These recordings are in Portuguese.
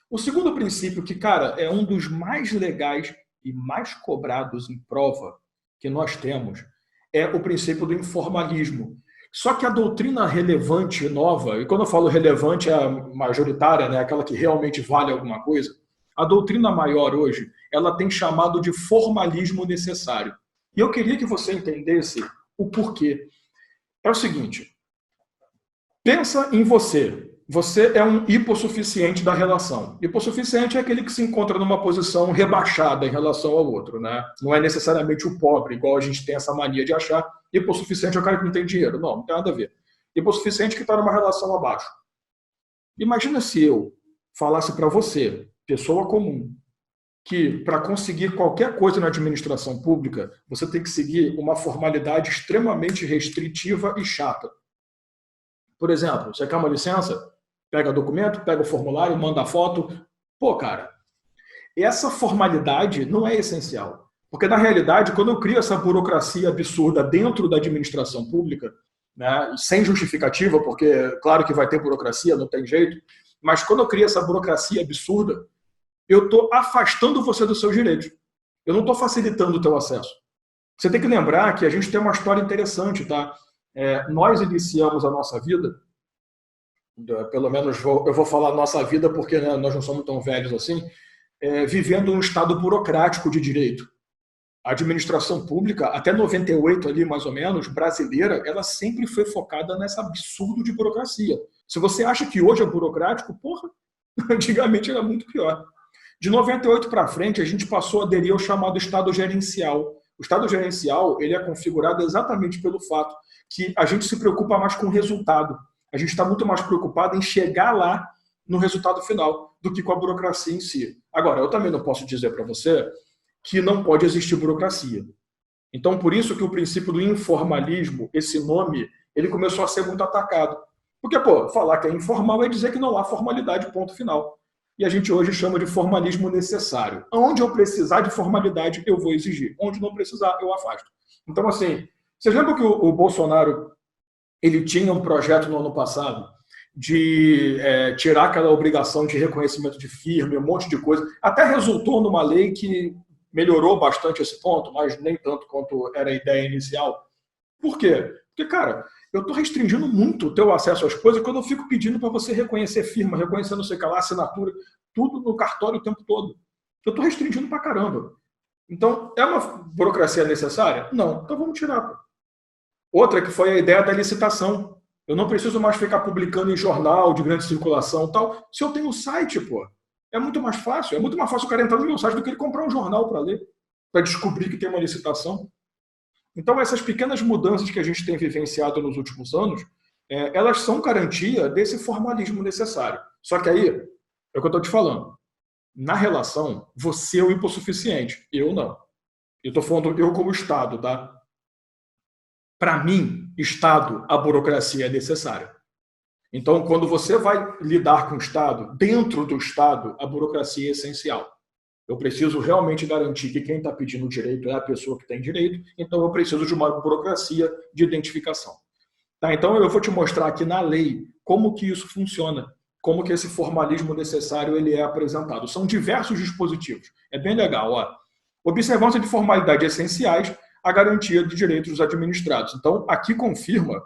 O segundo princípio, que, cara, é um dos mais legais e mais cobrados em prova que nós temos, é o princípio do informalismo. Só que a doutrina relevante nova, e quando eu falo relevante é a majoritária, né, aquela que realmente vale alguma coisa, a doutrina maior hoje, ela tem chamado de formalismo necessário. E eu queria que você entendesse o porquê. É o seguinte, pensa em você. Você é um hipossuficiente da relação. Hipossuficiente é aquele que se encontra numa posição rebaixada em relação ao outro, né? Não é necessariamente o pobre, igual a gente tem essa mania de achar. Hipossuficiente é o cara que não tem dinheiro. Não, não tem nada a ver. Hipossuficiente que está numa relação abaixo. Imagina se eu falasse para você, pessoa comum, que para conseguir qualquer coisa na administração pública, você tem que seguir uma formalidade extremamente restritiva e chata. Por exemplo, você quer uma licença? Pega documento, pega o formulário, manda a foto. Pô, cara, essa formalidade não é essencial. Porque, na realidade, quando eu crio essa burocracia absurda dentro da administração pública, né, sem justificativa, porque, claro que vai ter burocracia, não tem jeito, mas quando eu crio essa burocracia absurda, eu estou afastando você dos seus direitos. Eu não estou facilitando o teu acesso. Você tem que lembrar que a gente tem uma história interessante, tá? Nós iniciamos a nossa vida, pelo menos eu vou falar nossa vida porque, né, nós não somos tão velhos assim, vivendo um estado burocrático de direito. A administração pública, até 98 ali mais ou menos, brasileira, ela sempre foi focada nesse absurdo de burocracia. Se você acha que hoje é burocrático, porra, antigamente era muito pior. De 98 para frente, a gente passou a aderir ao chamado estado gerencial. O estado gerencial ele é configurado exatamente pelo fato que a gente se preocupa mais com o resultado. A gente está muito mais preocupado em chegar lá no resultado final do que com a burocracia em si. Agora, eu também não posso dizer para você que não pode existir burocracia. Então, por isso que o princípio do informalismo, esse nome, ele começou a ser muito atacado. Porque, pô, falar que é informal é dizer que não há formalidade, ponto final. E a gente hoje chama de formalismo necessário. Onde eu precisar de formalidade, eu vou exigir. Onde não precisar, eu afasto. Então, assim, vocês lembram que o Bolsonaro ele tinha um projeto no ano passado de tirar aquela obrigação de reconhecimento de firma, um monte de coisa. Até resultou numa lei que melhorou bastante esse ponto, mas nem tanto quanto era a ideia inicial. Por quê? Porque, cara, eu estou restringindo muito o teu acesso às coisas quando eu fico pedindo para você reconhecer firma, reconhecer não sei o que lá, assinatura, tudo no cartório o tempo todo. Eu estou restringindo pra caramba. Então, é uma burocracia necessária? Não. Então vamos tirar. Pô. Outra que foi a ideia da licitação. Eu não preciso mais ficar publicando em jornal de grande circulação e tal. Se eu tenho um site, pô, é muito mais fácil. É muito mais fácil o cara entrar no meu site do que ele comprar um jornal para ler, para descobrir que tem uma licitação. Então, essas pequenas mudanças que a gente tem vivenciado nos últimos anos, elas são garantia desse formalismo necessário. Só que aí, é o que eu estou te falando. Na relação, você é o hipossuficiente. Eu não. Eu estou falando eu como Estado, tá? Para mim, Estado, a burocracia é necessária. Então, quando você vai lidar com o Estado, dentro do Estado, a burocracia é essencial. Eu preciso realmente garantir que quem está pedindo o direito é a pessoa que tem direito, então eu preciso de uma burocracia de identificação. Tá? Então, eu vou te mostrar aqui na lei como que isso funciona, como que esse formalismo necessário ele é apresentado. São diversos dispositivos. É bem legal. Ó. Observância de formalidades essenciais, a garantia de direitos dos administrados. Então, aqui confirma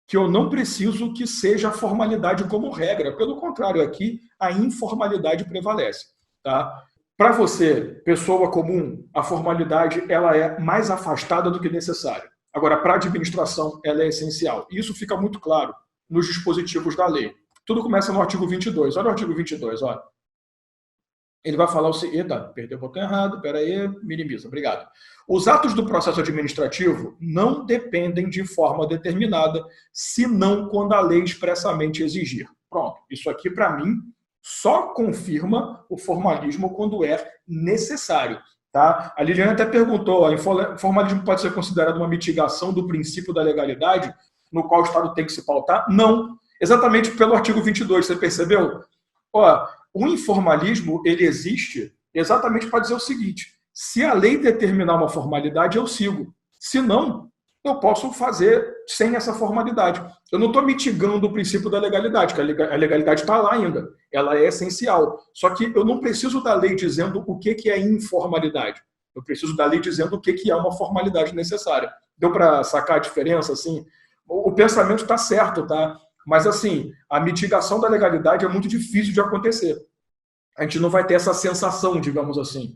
que eu não preciso que seja a formalidade como regra. Pelo contrário, aqui a informalidade prevalece. Tá? Para você, pessoa comum, a formalidade ela é mais afastada do que necessária. Agora, para a administração, ela é essencial. E isso fica muito claro nos dispositivos da lei. Tudo começa no artigo 22. Olha o artigo 22, olha. Ele vai falar o seguinte, eita, perdeu o botão errado, peraí, minimiza, obrigado. Os atos do processo administrativo não dependem de forma determinada, senão quando a lei expressamente exigir. Pronto, isso aqui para mim só confirma o formalismo quando é necessário. Tá? A Liliane até perguntou, o formalismo pode ser considerado uma mitigação do princípio da legalidade, no qual o Estado tem que se pautar? Não, exatamente pelo artigo 22, você percebeu? Ó, o informalismo ele existe exatamente para dizer o seguinte: se a lei determinar uma formalidade, eu sigo. Se não, eu posso fazer sem essa formalidade. Eu não estou mitigando o princípio da legalidade, que a legalidade está lá ainda. Ela é essencial. Só que eu não preciso da lei dizendo o que é informalidade. Eu preciso da lei dizendo o que é uma formalidade necessária. Deu para sacar a diferença? Assim? O pensamento está certo, tá? Mas, assim, a mitigação da legalidade é muito difícil de acontecer. A gente não vai ter essa sensação, digamos assim.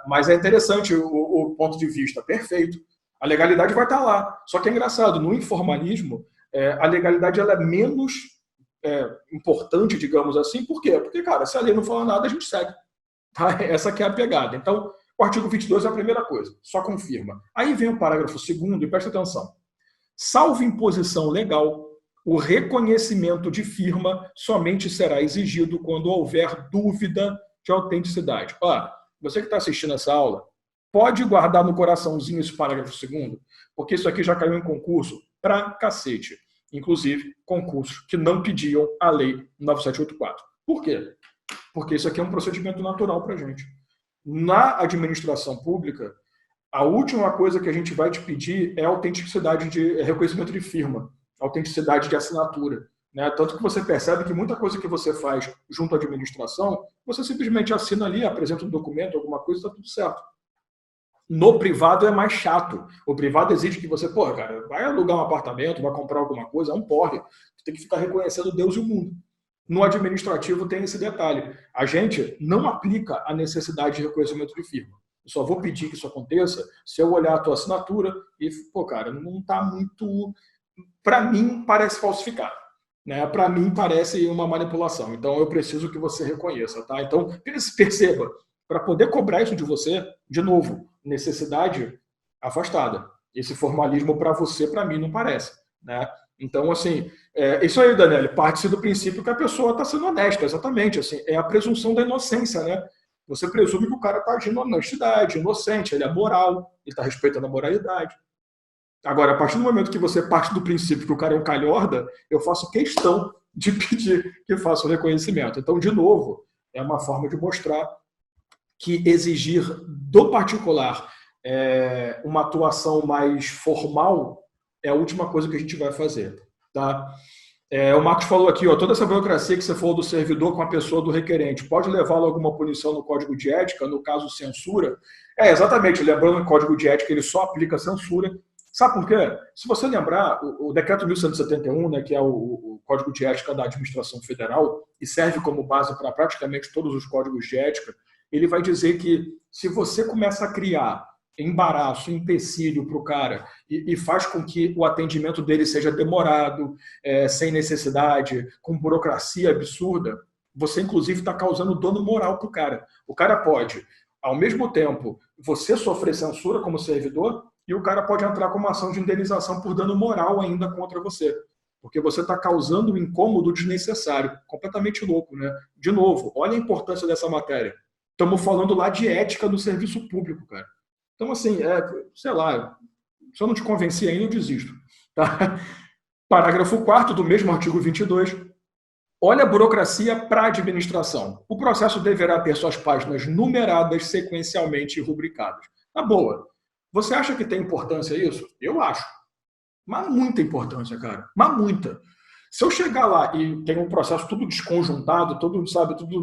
Mas é interessante o ponto de vista. Perfeito. A legalidade vai estar lá. Só que é engraçado, no informalismo, a legalidade ela é menos importante, digamos assim. Por quê? Porque, cara, se a lei não fala nada, a gente segue. Tá? Essa que é a pegada. Então, o artigo 22 é a primeira coisa. Só confirma. Aí vem o parágrafo 2º e presta atenção. Salvo imposição legal, o reconhecimento de firma somente será exigido quando houver dúvida de autenticidade. Você que está assistindo essa aula, pode guardar no coraçãozinho esse parágrafo 2º, porque isso aqui já caiu em concurso pra cacete. Inclusive, concursos que não pediam a lei 9784. Por quê? Porque isso aqui é um procedimento natural para a gente. Na administração pública, a última coisa que a gente vai te pedir é autenticidade de reconhecimento de firma, autenticidade de assinatura. Né? Tanto que você percebe que muita coisa que você faz junto à administração, você simplesmente assina ali, apresenta um documento, alguma coisa, está tudo certo. No privado é mais chato. O privado exige que você, cara, vai alugar um apartamento, vai comprar alguma coisa, é um porre. Você tem que ficar reconhecendo Deus e o mundo. No administrativo tem esse detalhe. A gente não aplica a necessidade de reconhecimento de firma. Eu só vou pedir que isso aconteça se eu olhar a tua assinatura e, cara, não está muito... Para mim, parece falsificado. Né? Para mim, parece uma manipulação. Então, eu preciso que você reconheça. Tá? Então, perceba, para poder cobrar isso de você, de novo, necessidade afastada. Esse formalismo para você, para mim, não parece. Né? Então, assim, isso aí, Daniel, parte-se do princípio que a pessoa está sendo honesta, exatamente. Assim, é a presunção da inocência, né? Você presume que o cara está agindo na honestidade, inocente, ele é moral, ele está respeitando a moralidade. Agora, a partir do momento que você parte do princípio que o cara é um calhorda, eu faço questão de pedir que faça o reconhecimento. Então, de novo, é uma forma de mostrar que exigir do particular uma atuação mais formal é a última coisa que a gente vai fazer. Tá? O Marcos falou aqui, toda essa burocracia que você falou do servidor com a pessoa do requerente, pode levá-lo a alguma punição no Código de Ética, no caso censura? Exatamente, lembrando que o Código de Ética ele só aplica censura. Sabe por quê? Se você lembrar, o Decreto 1171, né, que é o Código de Ética da Administração Federal, e serve como base para praticamente todos os códigos de ética, ele vai dizer que se você começa a criar embaraço, empecilho para o cara e faz com que o atendimento dele seja demorado, sem necessidade, com burocracia absurda, você inclusive está causando dano moral para o cara. O cara pode, ao mesmo tempo, você sofrer censura como servidor e o cara pode entrar com uma ação de indenização por dano moral ainda contra você. Porque você está causando um incômodo desnecessário. Completamente louco, né? De novo, olha a importância dessa matéria. Estamos falando lá de ética do serviço público, cara. Então, assim, sei lá, se eu não te convenci ainda, eu desisto. Tá? Parágrafo 4º do mesmo artigo 22. Olha a burocracia para a administração. O processo deverá ter suas páginas numeradas, sequencialmente e rubricadas. Na boa, você acha que tem importância isso? Eu acho. Mas muita importância, cara. Mas muita. Se eu chegar lá e tem um processo tudo desconjuntado, tudo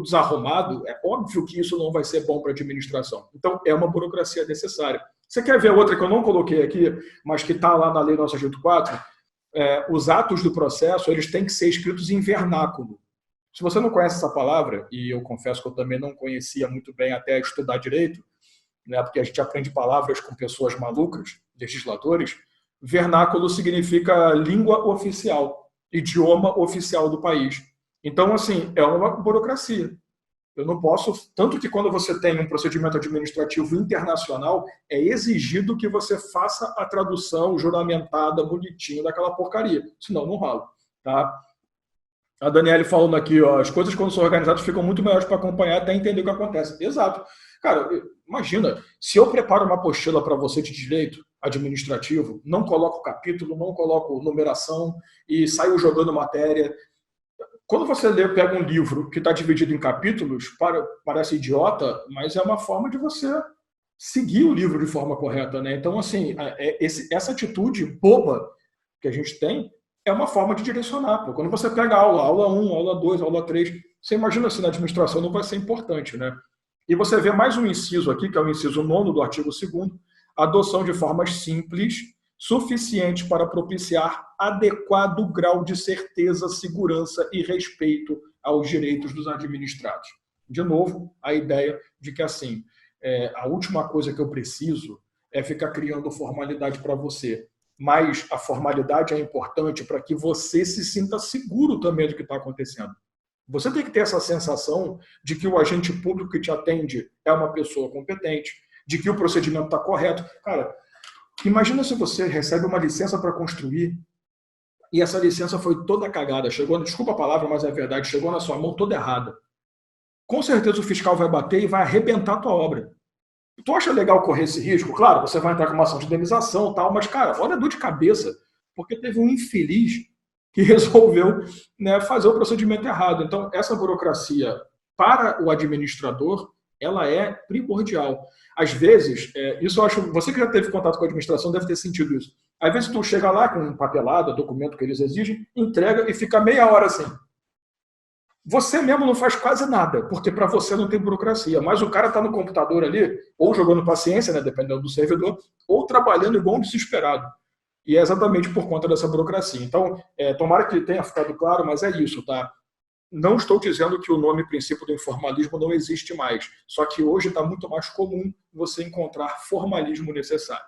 desarrumado, é óbvio que isso não vai ser bom para a administração. Então, é uma burocracia necessária. Você quer ver outra que eu não coloquei aqui, mas que está lá na Lei 984? Os atos do processo eles têm que ser escritos em vernáculo. Se você não conhece essa palavra, e eu confesso que eu também não conhecia muito bem até estudar direito, né, porque a gente aprende palavras com pessoas malucas, legisladores, vernáculo significa língua oficial, idioma oficial do país. Então, assim, é uma burocracia. Eu não posso... Tanto que quando você tem um procedimento administrativo internacional, é exigido que você faça a tradução juramentada, bonitinho, daquela porcaria. Senão, não rola. Tá? A Daniele falando aqui, as coisas quando são organizadas ficam muito melhores para acompanhar até entender o que acontece. Exato. Cara, imagina, se eu preparo uma apostila para você de direito administrativo, não coloco capítulo, não coloco numeração e saio jogando matéria. Quando você pega um livro que está dividido em capítulos, parece idiota, mas é uma forma de você seguir o livro de forma correta, né? Então, assim, essa atitude boba que a gente tem é uma forma de direcionar. Pô. Quando você pega a aula 1, aula 2, aula 3, você imagina se na administração não vai ser importante, né? E você vê mais um inciso aqui, que é o inciso 9º do artigo 2º, adoção de formas simples, suficientes para propiciar adequado grau de certeza, segurança e respeito aos direitos dos administrados. De novo, a ideia de que, assim, a última coisa que eu preciso é ficar criando formalidade para você. Mas a formalidade é importante para que você se sinta seguro também do que está acontecendo. Você tem que ter essa sensação de que o agente público que te atende é uma pessoa competente, de que o procedimento está correto. Cara, imagina se você recebe uma licença para construir e essa licença foi toda cagada, chegou, desculpa a palavra, mas é verdade, chegou na sua mão toda errada. Com certeza o fiscal vai bater e vai arrebentar a tua obra. Tu acha legal correr esse risco? Claro, você vai entrar com uma ação de indenização e tal, mas, cara, olha a dor de cabeça, porque teve um infeliz que resolveu, né, fazer o procedimento errado. Então, essa burocracia para o administrador, ela é primordial. Às vezes, isso eu acho, você que já teve contato com a administração deve ter sentido isso. Às vezes tu chega lá com um papelado, documento que eles exigem, entrega e fica meia hora assim. Você mesmo não faz quase nada, porque para você não tem burocracia. Mas o cara está no computador ali, ou jogando paciência, né, dependendo do servidor, ou trabalhando igual um desesperado. E é exatamente por conta dessa burocracia. Então, tomara que tenha ficado claro, mas é isso, tá? Não estou dizendo que o nome princípio do informalismo não existe mais. Só que hoje está muito mais comum você encontrar formalismo necessário.